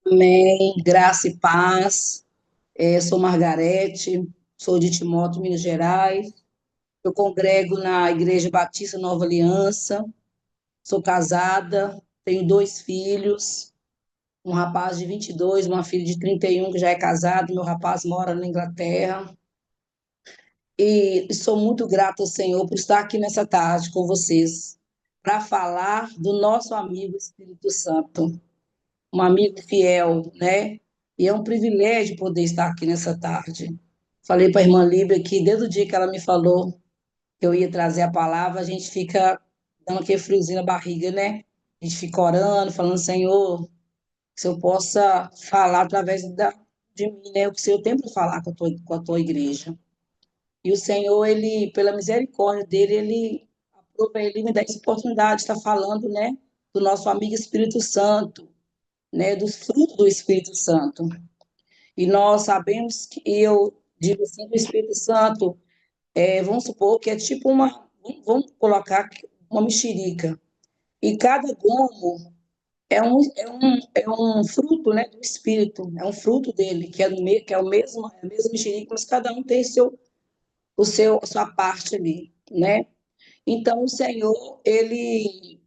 Amém. Graça e paz. Sou Margarete, sou de Timóteo, Minas Gerais. Eu congrego na Igreja Batista Nova Aliança. Sou casada, tenho dois filhos, um rapaz de 22, uma filha de 31 que já é casado. Meu rapaz mora na Inglaterra. E sou muito grata ao Senhor por estar aqui nessa tarde com vocês para falar do nosso amigo Espírito Santo, um amigo fiel, né? E é um privilégio poder estar aqui nessa tarde. Falei para a irmã Líbia que desde o dia que ela me falou que eu ia trazer a palavra, a gente fica dando aquele friozinho na barriga, né? A gente fica orando, falando, Senhor, que se eu possa falar através de mim, né? O que o Senhor tem para falar com a tua igreja. E o Senhor, ele, pela misericórdia dele, ele me dá essa oportunidade de estar falando, né? Do nosso amigo Espírito Santo, né, dos frutos do Espírito Santo. E nós sabemos que eu digo assim, o Espírito Santo, vamos supor que é tipo vamos colocar uma mexerica. E cada gomo é um fruto, né, do Espírito, é um fruto dele, que é é a mesma mexerica, mas cada um tem a sua parte ali, né? Então, o Senhor, ele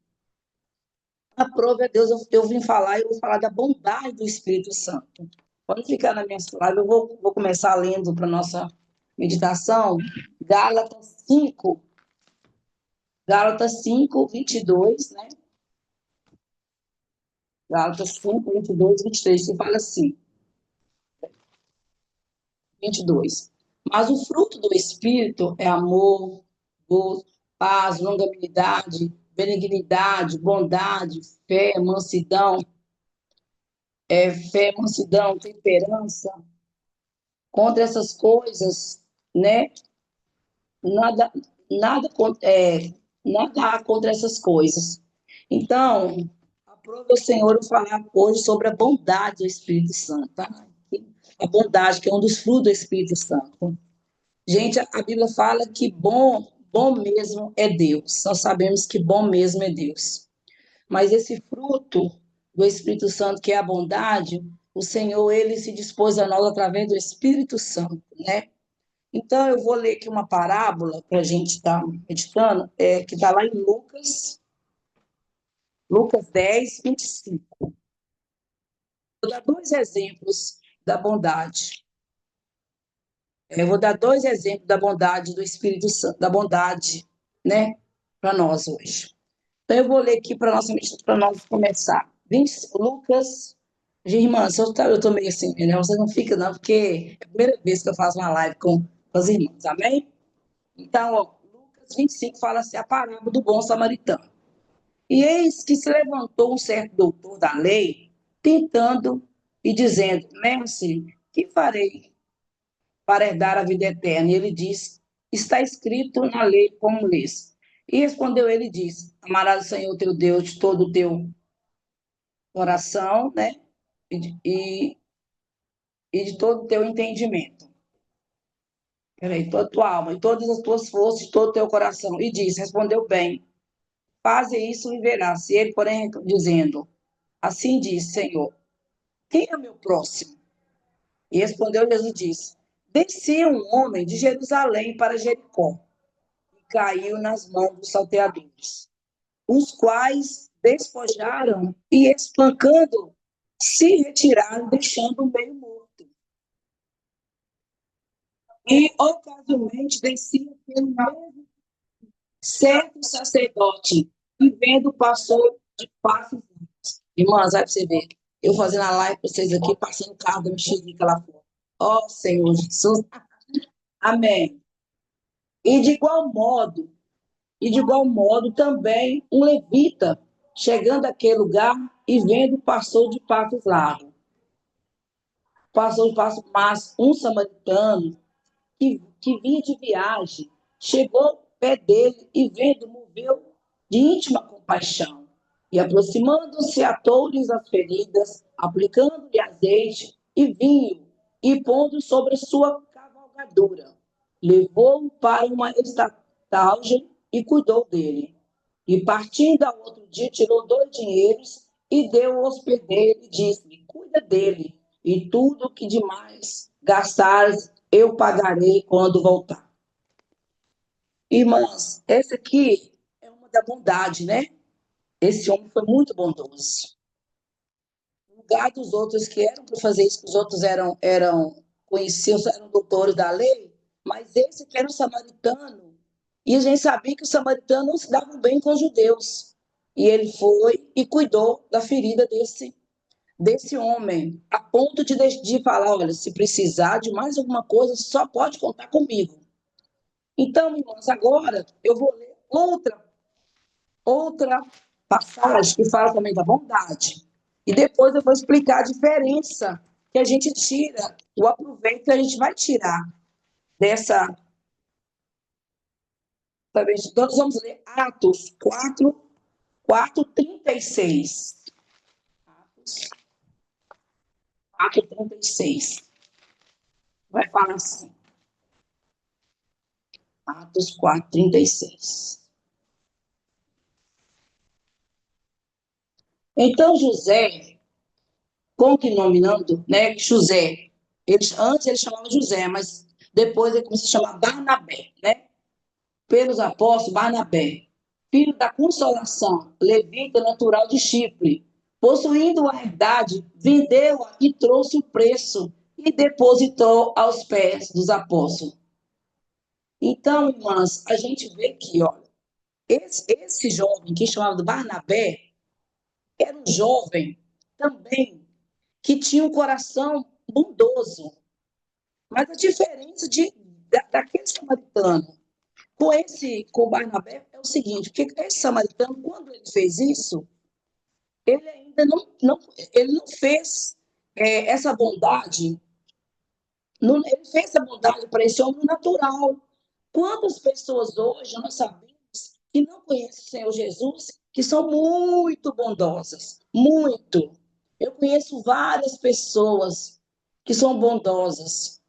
aprove a Deus, eu vim falar, eu vou falar da bondade do Espírito Santo. Quando ficar na minha palavras, vou começar lendo para a nossa meditação, Gálatas 5, Gálatas 5, 22, né? Gálatas 5, 22, 23, que fala assim, 22. Mas o fruto do Espírito é amor, gozo, paz, longanimidade, benignidade, bondade, fé, mansidão, temperança. Contra essas coisas, né? Nada, nada, nada há contra essas coisas. Então, aprove o Senhor eu falar hoje sobre a bondade do Espírito Santo, tá? A bondade, que é um dos frutos do Espírito Santo. Gente, a Bíblia fala que bom mesmo é Deus. Nós sabemos que bom mesmo é Deus. Mas esse fruto do Espírito Santo, que é a bondade, o Senhor, ele se dispôs a nós através do Espírito Santo, né? Então, eu vou ler aqui uma parábola para a gente estar meditando, que está lá em Lucas 10, 25. Vou dar dois exemplos da bondade. Eu vou dar dois exemplos da bondade do Espírito Santo, da bondade, né, para nós hoje. Então, eu vou ler aqui para nós começar. Lucas, irmãs, eu estou meio assim, né? Você não fica, não, porque é a primeira vez que eu faço uma live com as irmãs, amém? Então, ó, Lucas 25 fala assim, a parábola do bom samaritano. E eis que se levantou um certo doutor da lei, tentando e dizendo, mestre, que farei para herdar a vida eterna? E ele disse, está escrito na lei como lês. E respondeu ele e disse, amarás o Senhor teu Deus de todo o teu coração, né? E, e de todo o teu entendimento. Peraí, toda a tua alma, e todas as tuas forças, de todo o teu coração. E disse, respondeu bem, faze isso e verás. E ele, porém, dizendo, assim diz, Senhor, quem é meu próximo? E respondeu Jesus e disse, descia um homem de Jerusalém para Jericó e caiu nas mãos dos salteadores, os quais despojaram e, espancando, se retiraram, deixando o meio morto. E, ocasionalmente, descia pelo mesmo certo sacerdote, e vendo, passou de passos. Irmãs, vai para você ver. Eu fazendo a live para vocês aqui, passando o carro da mexerica lá fora. Ó, Senhor Jesus. Amém. E de igual modo, também um levita, chegando àquele lugar e vendo, passou de passos largos. Passou de passos, mas um samaritano que vinha de viagem, chegou ao pé dele e vendo, moveu de íntima compaixão. E aproximando-se, atou-lhes as feridas, aplicando-lhe azeite e vinho, e pondo sobre a sua cavalgadura. Levou-o para uma estalagem e cuidou dele. E partindo ao outro dia, tirou 2 dinheiros e deu ao hospedeiro e disse-lhe, cuida dele, e tudo que demais gastares, eu pagarei quando voltar. Irmãs, esse aqui é uma da bondade, né? Esse homem foi muito bondoso. No lugar dos outros que eram para fazer isso, que os outros eram conhecidos, eram doutores da lei, mas esse que era um samaritano, e a gente sabia que os samaritanos não se davam bem com os judeus. E ele foi e cuidou da ferida desse homem, a ponto de falar, olha, se precisar de mais alguma coisa, só pode contar comigo. Então, irmãos, agora eu vou ler outra passagem que fala também da bondade. E depois eu vou explicar a diferença que a gente tira, o aproveito que a gente vai tirar dessa. Também, todos vamos ler Atos 4:36. Atos 4:36. Vai falar assim. Atos 4:36. Então José, continuando, né? José, antes ele chamava José, mas depois ele começou a chamar Barnabé, né? Pelos apóstolos, Barnabé, filho da consolação, levita natural de Chipre, possuindo a herdade, vendeu-a e trouxe o preço e depositou aos pés dos apóstolos. Então, irmãs, a gente vê aqui, olha, esse jovem que chamava de Barnabé era um jovem também que tinha um coração bondoso. Mas a diferença daquele samaritano com Barnabé é o seguinte, que esse samaritano, quando ele fez isso, ele ainda ele não fez essa bondade, ele fez essa bondade para esse homem natural. Quantas pessoas hoje nós sabemos que não conhecem o Senhor Jesus, que são muito bondosas, muito. Eu conheço várias pessoas que são bondosas.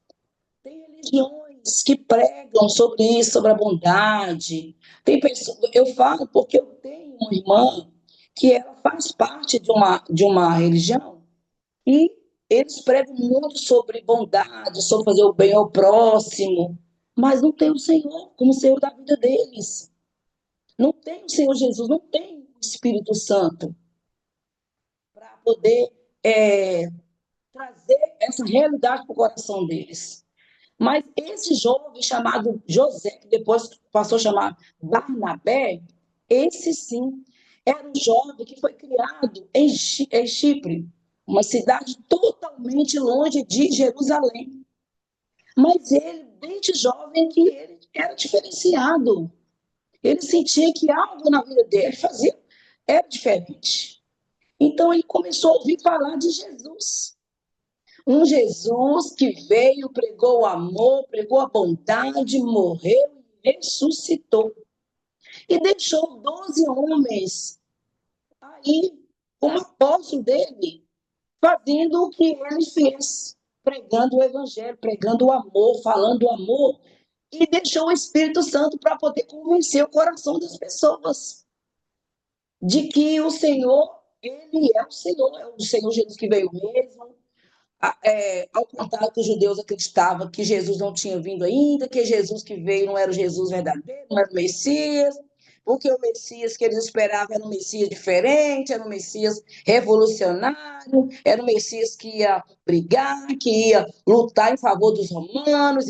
Tem religiões que pregam sobre isso, sobre a bondade. Tem pessoas, eu falo porque eu tenho uma irmã que ela faz parte de uma religião e eles pregam muito sobre bondade, sobre fazer o bem ao próximo, mas não tem o Senhor como Senhor da vida deles. Não tem o Senhor Jesus, não tem o Espírito Santo para poder trazer essa realidade para o coração deles. Mas esse jovem chamado José, que depois passou a chamar Barnabé, esse sim era um jovem que foi criado em Chipre, uma cidade totalmente longe de Jerusalém. Mas ele, desde jovem, que ele era diferenciado. Ele sentia que algo na vida dele fazia era diferente. Então ele começou a ouvir falar de Jesus. Um Jesus que veio, pregou o amor, pregou a bondade, morreu e ressuscitou. E deixou 12 homens aí, como apóstolo dele, fazendo o que ele fez, pregando o evangelho, pregando o amor, falando o amor, e deixou o Espírito Santo para poder convencer o coração das pessoas de que o Senhor, ele é o Senhor Jesus que veio mesmo. Ao contrário que os judeus acreditavam que Jesus não tinha vindo ainda, que Jesus que veio não era o Jesus verdadeiro, não era o Messias, porque o Messias que eles esperavam era um Messias diferente, era um Messias revolucionário, era um Messias que ia brigar, que ia lutar em favor dos romanos,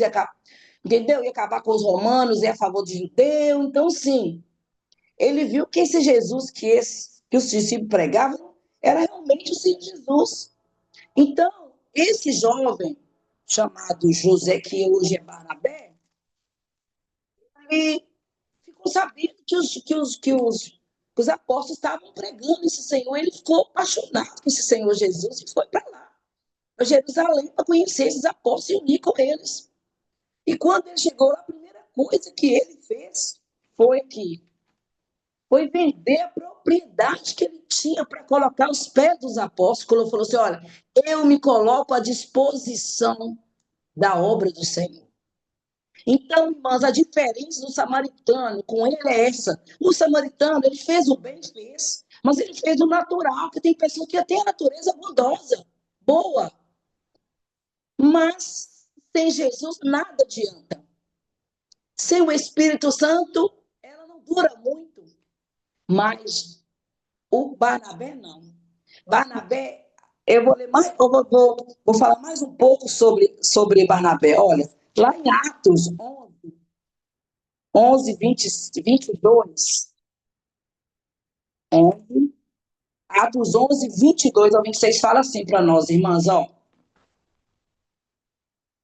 entendeu? Ia acabar com os romanos, ia a favor dos judeus. Então, sim, ele viu que esse Jesus que os discípulos pregavam era realmente o Senhor Jesus. Então, esse jovem, chamado José, que hoje é Barnabé, ele ficou sabendo que os apóstolos estavam pregando esse Senhor, ele ficou apaixonado com esse Senhor Jesus e foi para lá, para Jerusalém, para conhecer esses apóstolos e unir com eles. E quando ele chegou lá, a primeira coisa que ele fez foi vender a propriedade que ele tinha para colocar aos pés dos apóstolos. Ele falou assim: olha, eu me coloco à disposição da obra do Senhor. Então, irmãs, a diferença do samaritano com ele é essa. O samaritano, ele fez o bem, fez, mas ele fez o natural, que tem pessoas que têm a natureza bondosa. boa, mas sem Jesus nada adianta. Sem o Espírito Santo, ela não dura muito. Mas o Barnabé não. Barnabé, eu vou ler mais, vou falar mais um pouco sobre Barnabé. Olha, lá em Atos 11 20, 22, 11, Atos 11, 22 ao 26, fala assim para nós, irmãs, ó,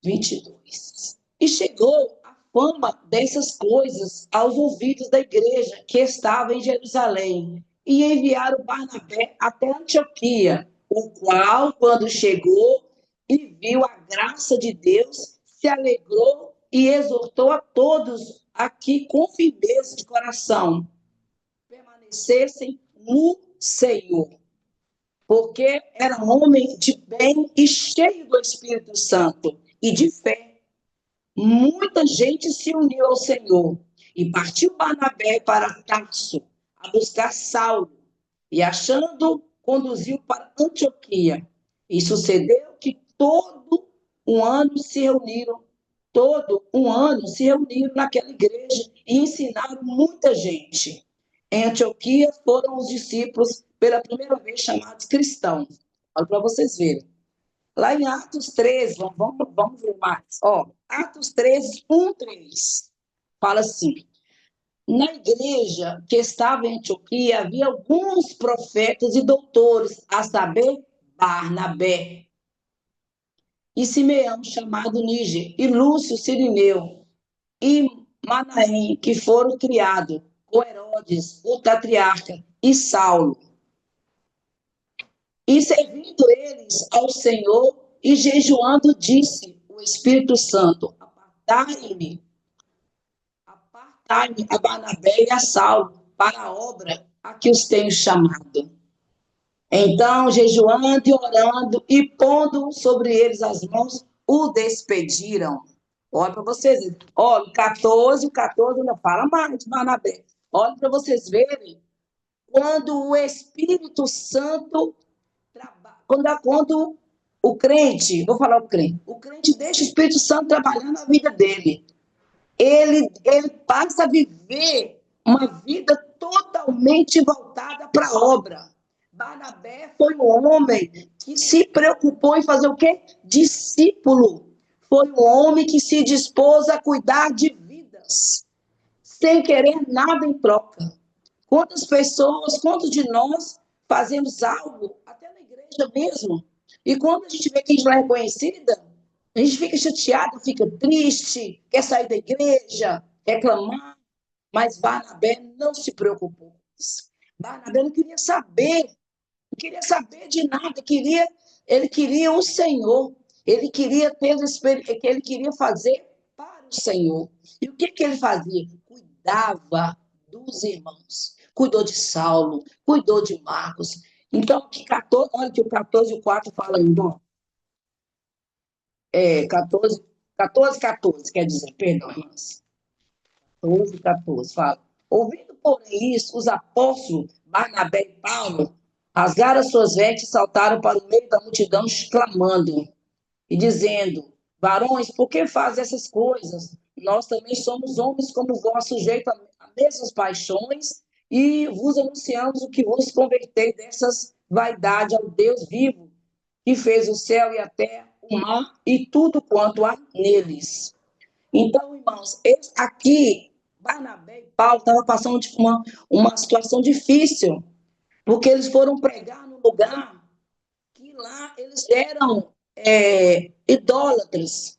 22. E chegou a fama dessas coisas aos ouvidos da igreja que estava em Jerusalém, e enviaram Barnabé até Antioquia, o qual, quando chegou e viu a graça de Deus, se alegrou e exortou a todos aqui com firmeza de coração permanecessem no Senhor, porque era um homem de bem e cheio do Espírito Santo e de fé. Muita gente se uniu ao Senhor e partiu Barnabé para Tarso a buscar Saulo e, achando, conduziu para Antioquia. E sucedeu que todo um ano se reuniram naquela igreja e ensinaram muita gente. Em Antioquia foram os discípulos pela primeira vez chamados cristãos. Olha para vocês verem. Lá em Atos 13, vamos ver mais. Ó, Atos 13, 1, 3. Fala assim: na igreja que estava em Antioquia havia alguns profetas e doutores, a saber, Barnabé e Simeão, chamado Níger, e Lúcio Cirineu, e Manaém, que foram criados com Herodes, o patriarca, e Saulo. E servindo eles ao Senhor e jejuando, disse o Espírito Santo: apartai-me a Barnabé e a Saulo para a obra a que os tenho chamado. Então, jejuando e orando e pondo sobre eles as mãos, o despediram. Olha para vocês verem. Olha, o 14 ainda fala mais de Barnabé. Olha para vocês verem quando o Espírito Santo quando o crente, vou falar o crente deixa o Espírito Santo trabalhar na vida dele. Ele passa a viver uma vida totalmente voltada para a obra. Barnabé foi um homem que se preocupou em fazer o quê? Discípulo. Foi um homem que se dispôs a cuidar de vidas, sem querer nada em troca. Quantos de nós fazemos algo, até na igreja mesmo, e quando a gente vê que a gente não é reconhecida, a gente fica chateado, fica triste, quer sair da igreja, reclamar, mas Barnabé não se preocupou com isso. Barnabé não queria saber de nada, ele queria o Senhor, ele queria ter ele queria fazer para o Senhor. E o que ele fazia? Cuidava dos irmãos. Cuidou de Saulo, cuidou de Marcos. Então, olha que o 14 e o 4 fala ainda. 14, quer dizer, perdão, irmãs. 14, 14, fala. Ouvindo, porém, isso, os apóstolos Barnabé e Paulo rasgaram as suas vestes e saltaram para o meio da multidão, clamando e dizendo: varões, por que faz essas coisas? Nós também somos homens como vós, sujeitos a mesmas paixões, e vos anunciamos o que vos convertei dessas vaidades ao Deus vivo, que fez o céu e a terra, o mar e tudo quanto há neles. Então, irmãos, aqui, Barnabé e Paulo estavam passando tipo, uma situação difícil, porque eles foram pregar no lugar que lá eles eram idólatras.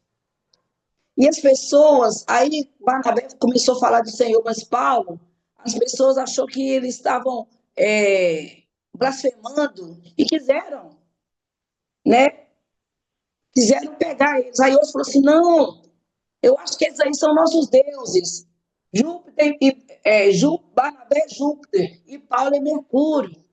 E as pessoas, aí Barnabé começou a falar do Senhor, mas Paulo, as pessoas achou que eles estavam blasfemando e né? Quiseram pegar eles. Aí outros falaram assim, não, eu acho que esses aí são nossos deuses. Júpiter Barnabé é Júpiter e Paulo é Mercúrio.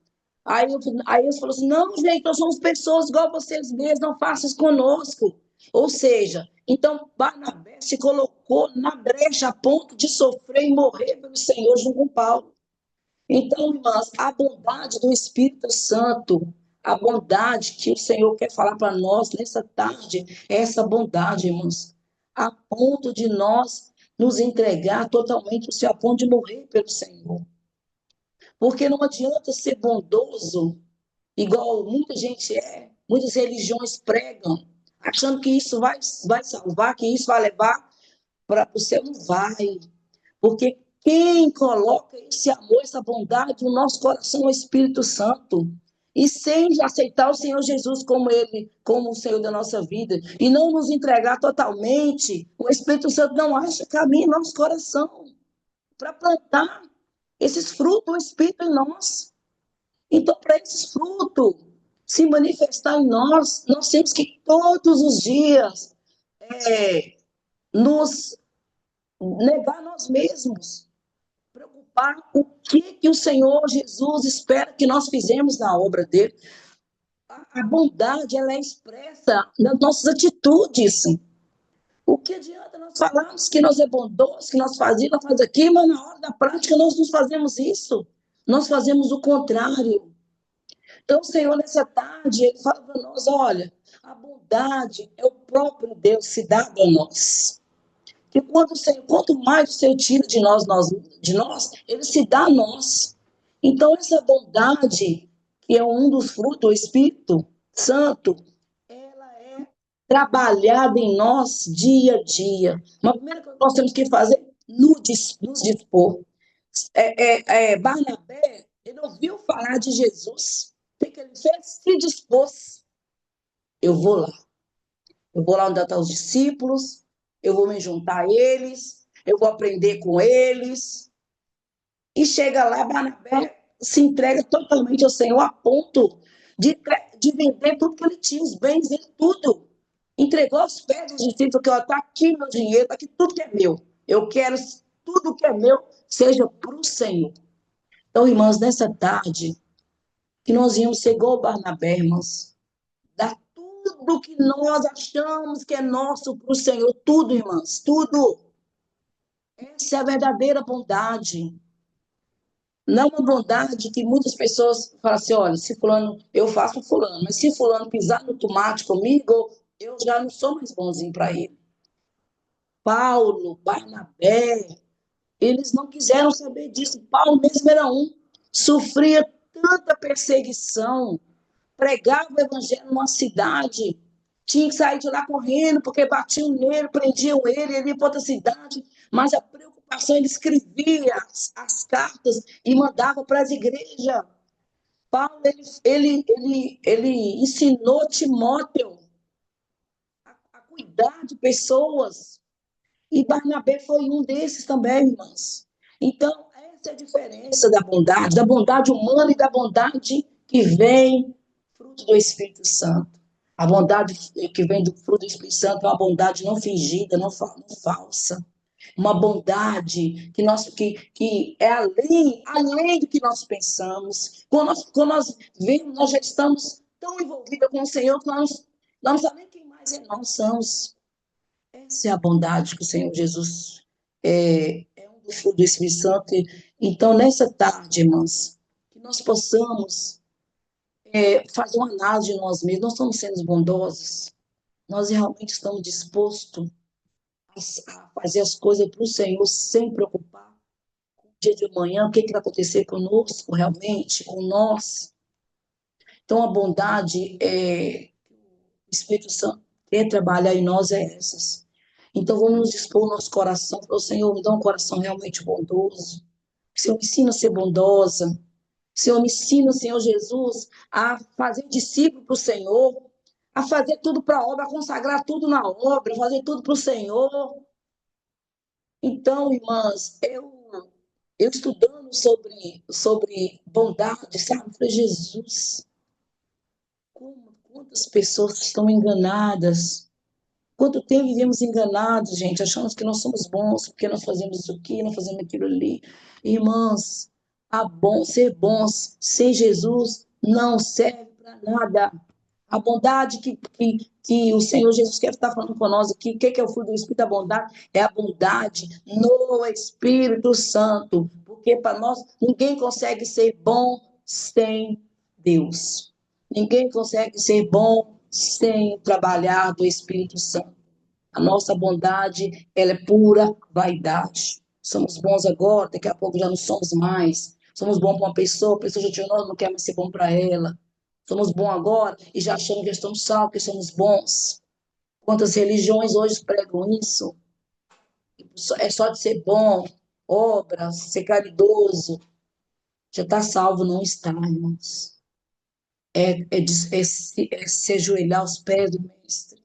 Aí eles falaram assim, não, gente, nós somos pessoas igual vocês mesmos, não façam isso conosco. Ou seja, então Barnabé se colocou na brecha a ponto de sofrer e morrer pelo Senhor junto com Paulo. Então, irmãs, a bondade do Espírito Santo, A bondade que o Senhor quer falar para nós nessa tarde é essa bondade, irmãos, a ponto de nós nos entregar totalmente, o Senhor, a ponto de morrer pelo Senhor. Porque não adianta ser bondoso, igual muita gente é, muitas religiões pregam, achando que isso vai salvar, que isso vai levar para o céu. Não vai. Porque quem coloca esse amor, essa bondade no nosso coração é o Espírito Santo. E sem aceitar o Senhor Jesus como Ele, como o Senhor da nossa vida, e não nos entregar totalmente, o Espírito Santo não acha caminho em nosso coração para plantar esses frutos do Espírito em nós. Então, para esses frutos se manifestar em nós, nós temos que todos os dias nos negar nós mesmos, preocupar o que o Senhor Jesus espera que nós fizemos na obra dele. A bondade, ela é expressa nas nossas atitudes. O que adianta nós falarmos que nós é bondoso, que nós fazemos, nós faz aqui, mas na hora da prática nós não fazemos isso. Nós fazemos o contrário. Então, o Senhor, nessa tarde, Ele fala para nós, olha, a bondade é o próprio Deus se dá a nós. Que quanto mais o Senhor tira de nós, Ele se dá a nós. Então, essa bondade, que é um dos frutos do Espírito Santo, ela é trabalhada em nós dia a dia. Uma primeira coisa que nós temos que fazer, nos dispor. Barnabé, ele ouviu falar de Jesus. O que ele fez? Se dispôs. Eu vou lá. Eu vou lá onde estão os discípulos, eu vou me juntar a eles, eu vou aprender com eles. E chega lá, Barnabé se entrega totalmente ao Senhor, a ponto de vender tudo que ele tinha, os bens dele, tudo. Entregou aos pés dos discípulos, que está aqui meu dinheiro, está aqui tudo que é meu. Eu quero tudo que é meu, seja para o Senhor. Então, irmãos, nessa tarde, que nós íamos ser igual Barnabé, irmãos, dar tudo que nós achamos que é nosso para o Senhor, tudo, irmãs, tudo. Essa é a verdadeira bondade. Não uma bondade que muitas pessoas falam assim, olha, se fulano, eu faço fulano, mas se fulano pisar no tomate comigo, eu já não sou mais bonzinho para ele. Paulo, Barnabé, eles não quiseram saber disso. Paulo mesmo era um, sofria tanta perseguição, pregava o evangelho numa cidade, tinha que sair de lá correndo, porque batiam nele, prendiam ele ia para outra cidade, mas a preocupação, ele escrevia as cartas e mandava para as igrejas. Paulo, ele ensinou Timóteo a cuidar de pessoas, e Barnabé foi um desses também, irmãs. Então, essa é a diferença da bondade humana e da bondade que vem fruto do Espírito Santo. A bondade que vem do fruto do Espírito Santo é uma bondade não fingida, não falsa. Uma bondade que é além do que nós pensamos. Quando nós vemos, nós já estamos tão envolvidos com o Senhor que nós não sabemos nem quem mais nós somos. Essa é a bondade que o Senhor Jesus é um dos frutos do Espírito Santo. Então, nessa tarde, irmãs, que nós possamos fazer uma análise de nós mesmos. Nós estamos sendo bondosos? Nós realmente estamos dispostos a fazer as coisas para o Senhor sem preocupar com o dia de amanhã, o que vai acontecer conosco realmente, com nós? Então, a bondade, o Espírito Santo quer trabalhar em nós é essas. Então, vamos nos dispor o nosso coração para o Senhor, me dá um coração realmente bondoso. Senhor, me ensina a ser bondosa. Senhor, me ensina, Senhor Jesus, a fazer discípulo para o Senhor, a fazer tudo para a obra, a consagrar tudo na obra, fazer tudo para o Senhor. Então, irmãs, eu estudando sobre bondade, sabe? Falei, Jesus, quantas pessoas estão enganadas. Quanto tempo vivemos enganados, gente, achamos que nós somos bons, porque nós fazemos isso aqui, nós fazemos aquilo ali. Irmãs, ser bons sem Jesus não serve para nada. A bondade que o Senhor Jesus quer estar falando com nós aqui, o que é o fruto do Espírito da bondade? É a bondade no Espírito Santo. Porque para nós, ninguém consegue ser bom sem Deus. Ninguém consegue ser bom sem trabalhar do Espírito Santo. A nossa bondade, ela é pura vaidade. Somos bons agora, daqui a pouco já não somos mais. Somos bons para uma pessoa, a pessoa já te não quer mais ser bom para ela. Somos bons agora e já achamos que estamos salvos, que somos bons. Quantas religiões hoje pregam isso? É só de ser bom, obras, ser caridoso. Já está salvo, não está, irmãos. Se ajoelhar aos pés do Mestre.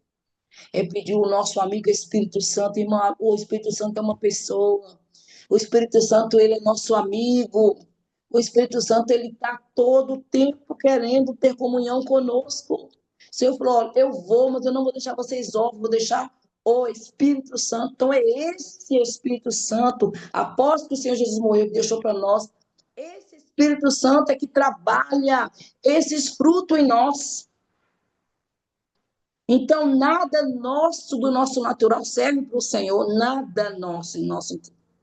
É pedir o nosso amigo Espírito Santo, irmão. O Espírito Santo é uma pessoa. O Espírito Santo, ele é nosso amigo. O Espírito Santo, ele está todo o tempo querendo ter comunhão conosco. O Senhor falou, olha, eu vou, mas eu não vou deixar vocês órfãos, vou deixar o Espírito Santo. Então, é esse Espírito Santo, após que o Senhor Jesus morreu, que deixou para nós, esse Espírito Santo é que trabalha esses frutos em nós. Então, nada nosso do nosso natural serve para o Senhor, nada nosso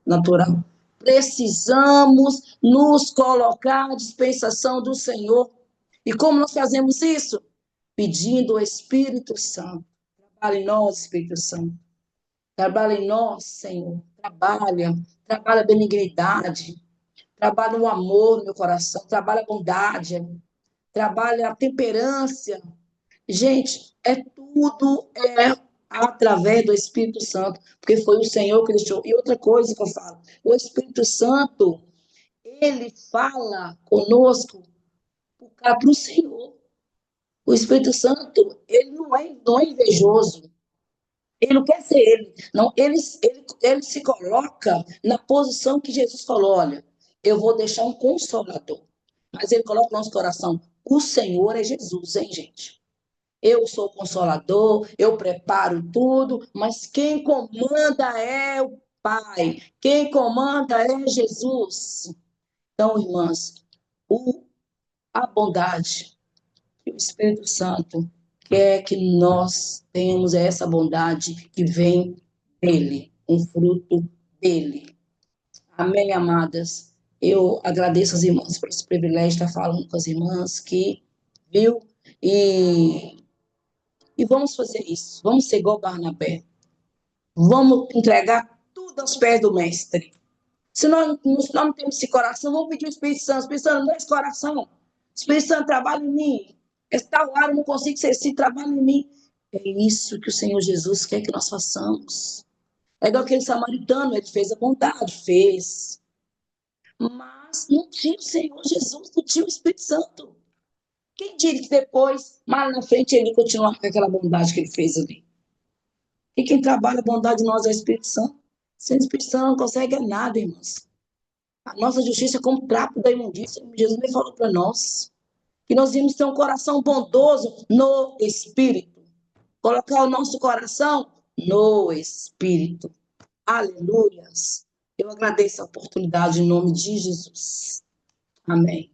natural. Precisamos nos colocar à dispensação do Senhor. E como nós fazemos isso? Pedindo o Espírito Santo. Trabalha em nós, Espírito Santo. Trabalha em nós, Senhor. Trabalha a benignidade. Trabalha o amor no meu coração. Trabalha a bondade. Trabalha a temperança. Gente, tudo através do Espírito Santo, porque foi o Senhor que deixou. E outra coisa que eu falo, o Espírito Santo, ele fala conosco para o Senhor. O Espírito Santo, ele não é invejoso. Ele não quer ser ele. Não, ele se coloca na posição que Jesus falou, olha, eu vou deixar um consolador. Mas ele coloca no nosso coração, o Senhor é Jesus, hein, gente? Eu sou o consolador, eu preparo tudo, mas quem comanda é o Pai, quem comanda é Jesus. Então, irmãs, a bondade que o Espírito Santo quer que nós tenhamos essa bondade que vem dele, um fruto dele. Amém, amadas? Eu agradeço as irmãs por esse privilégio de estar falando com as irmãs que, viu? E vamos fazer isso. Vamos ser igual Barnabé. Vamos entregar tudo aos pés do Mestre. Se nós não temos esse coração, vamos pedir o Espírito Santo. Espírito Santo, não é esse coração. Espírito Santo, trabalha em mim. Esse tal ar, eu não consigo ser assim, trabalha em mim. É isso que o Senhor Jesus quer que nós façamos. É igual aquele samaritano, ele fez a bondade, fez. Mas não tinha o Senhor Jesus, não tinha o Espírito Santo. Quem diria que depois, mais na frente, ele continuar com aquela bondade que ele fez ali? E quem trabalha a bondade de nós é o Espírito Santo. Sem o Espírito Santo não consegue nada, irmãos. A nossa justiça é como trapo da imundícia. Jesus me falou para nós que nós íamos ter um coração bondoso no Espírito. Colocar o nosso coração no Espírito. Aleluias. Eu agradeço a oportunidade em nome de Jesus. Amém.